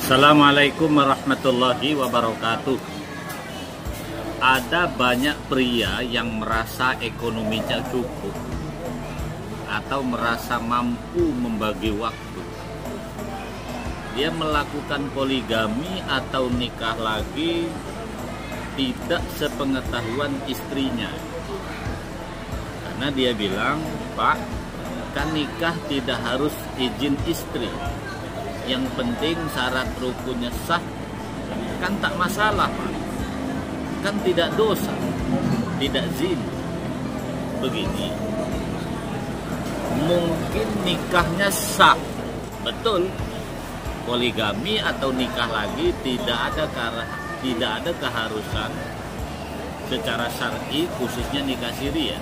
Assalamualaikum warahmatullahi wabarakatuh. Ada banyak pria yang merasa ekonominya cukup atau merasa mampu membagi waktu. Dia melakukan poligami atau nikah lagi tidak sepengetahuan istrinya. Karena dia bilang, "Pak, kan nikah tidak harus izin istri. Yang penting syarat rukunnya sah, kan tak masalah, Pak. Kan tidak dosa, tidak zina." Begini, mungkin nikahnya sah, betul. Poligami atau nikah lagi tidak ada keharusan secara syar'i, khususnya nikah siri ya.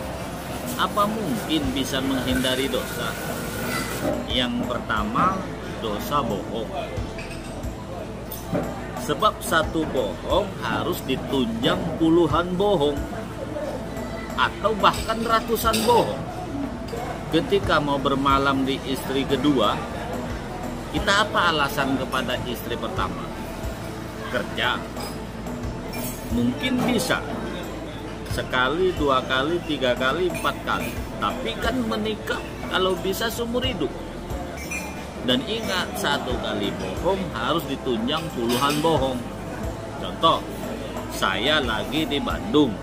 Apa mungkin bisa menghindari dosa? Yang pertama, dosa bohong. Sebab satu bohong harus ditunjang puluhan bohong atau bahkan ratusan bohong. Ketika mau bermalam di istri kedua, kita apa alasan kepada istri pertama? Kerja. Mungkin bisa sekali, dua kali, tiga kali, empat kali. Tapi kan menikah kalau bisa seumur hidup. Dan ingat, satu kali bohong harus ditunjang puluhan bohong. Contoh, saya lagi di Bandung.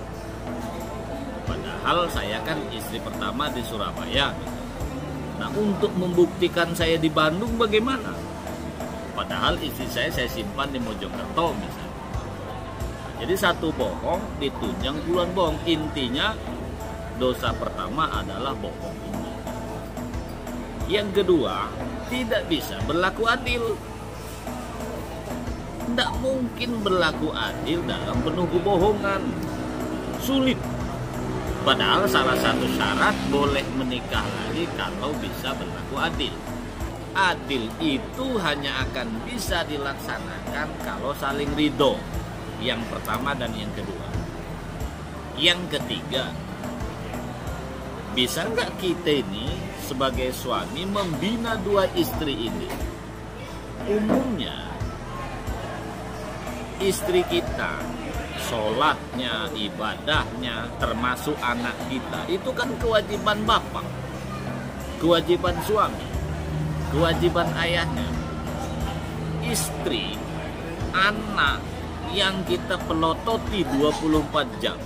Padahal saya kan istri pertama di Surabaya. Nah, untuk membuktikan saya di Bandung bagaimana? Padahal istri saya simpan di Mojokerto misalnya. Jadi satu bohong ditunjang puluhan bohong. Intinya dosa pertama adalah bohong ini. Yang kedua, tidak bisa berlaku adil. Tidak mungkin berlaku adil dalam penuh kebohongan. Sulit. Padahal salah satu syarat boleh menikah lagi kalau bisa berlaku adil. Adil itu hanya akan bisa dilaksanakan kalau saling ridho. Yang pertama dan yang kedua. Yang ketiga, bisa nggak kita ini sebagai suami membina dua istri ini? Umumnya istri kita, sholatnya, ibadahnya, termasuk anak kita, itu kan kewajiban bapak, kewajiban suami, kewajiban ayahnya. Istri, anak yang kita pelototi 24 jam,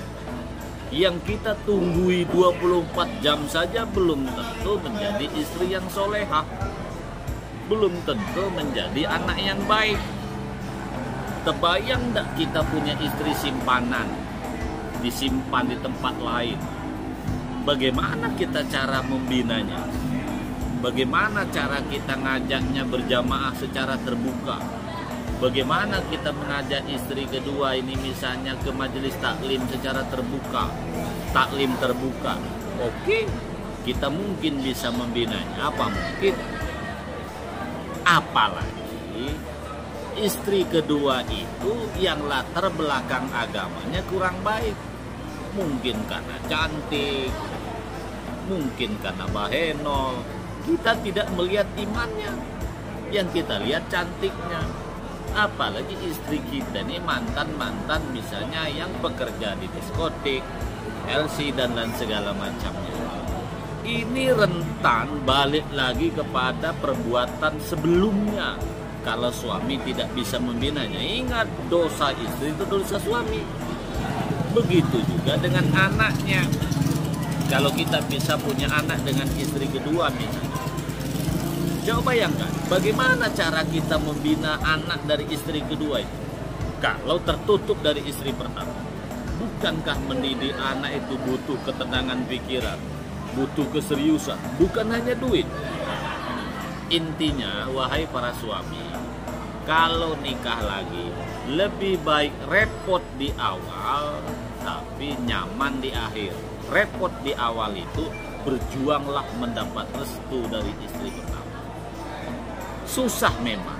yang kita tunggui 24 jam saja belum tentu menjadi istri yang solehah, belum tentu menjadi anak yang baik. Terbayang enggak kita punya istri simpanan, disimpan di tempat lain? Bagaimana kita cara membinanya? Bagaimana cara kita ngajaknya berjamaah secara terbuka? Bagaimana kita mengajak istri kedua ini misalnya ke majelis taklim secara terbuka, taklim terbuka? Oke, kita mungkin bisa membinanya. Apa mungkin? Apalagi istri kedua itu yang latar belakang agamanya kurang baik. Mungkin karena cantik, mungkin karena bahenol. Kita tidak melihat imannya, yang kita lihat cantiknya. Apalagi istri kita ini mantan-mantan misalnya yang bekerja di diskotik, LC dan lain segala macamnya. Ini rentan balik lagi kepada perbuatan sebelumnya. Kalau suami tidak bisa membinanya, ingat, dosa istri itu dosa suami. Begitu juga dengan anaknya. Kalau kita bisa punya anak dengan istri kedua misalnya, coba bayangkan bagaimana cara kita membina anak dari istri kedua itu kalau tertutup dari istri pertama. Bukankah mendidik anak itu butuh ketenangan pikiran, butuh keseriusan, bukan hanya duit? Intinya, wahai para suami, kalau nikah lagi, lebih baik repot di awal tapi nyaman di akhir. Repot di awal itu berjuanglah mendapat restu dari istri pertama. Susah memang,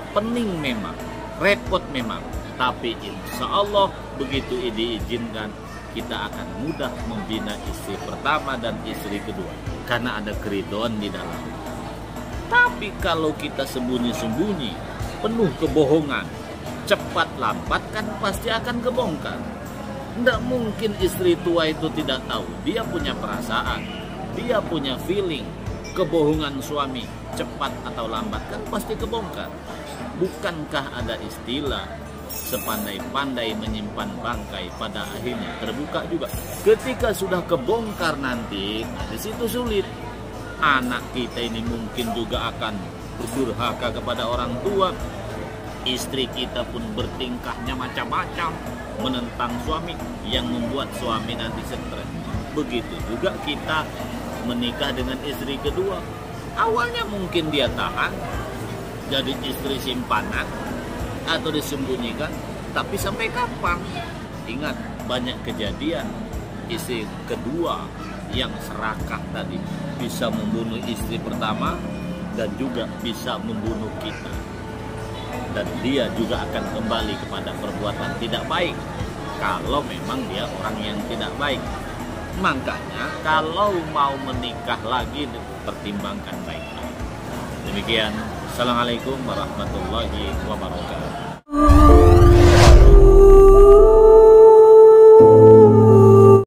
pening memang, repot memang, tapi insya Allah begitu diizinkan, kita akan mudah membina istri pertama dan istri kedua karena ada keridhaan di dalam. Tapi kalau kita sembunyi-sembunyi, penuh kebohongan, cepat lambat kan pasti akan kebongkar. Tidak mungkin istri tua itu tidak tahu. Dia punya perasaan, dia punya feeling. Kebohongan suami cepat atau lambat kan pasti kebongkar. Bukankah ada istilah sepandai-pandai menyimpan bangkai pada akhirnya terbuka juga. Ketika sudah kebongkar nanti, di situ sulit. Anak kita ini mungkin juga akan berdurhaka kepada orang tua. Istri kita pun bertingkahnya macam-macam menentang suami yang membuat suami nanti stres. Begitu juga kita menikah dengan istri kedua. Awalnya mungkin dia tahan jadi istri simpanan atau disembunyikan, tapi sampai kapan? Ingat, banyak kejadian istri kedua yang serakah tadi bisa membunuh istri pertama dan juga bisa membunuh kita. Dan dia juga akan kembali kepada perbuatan tidak baik kalau memang dia orang yang tidak baik. Makanya kalau mau menikah lagi, pertimbangkan baik-baik. Demikian, Assalamualaikum warahmatullahi wabarakatuh.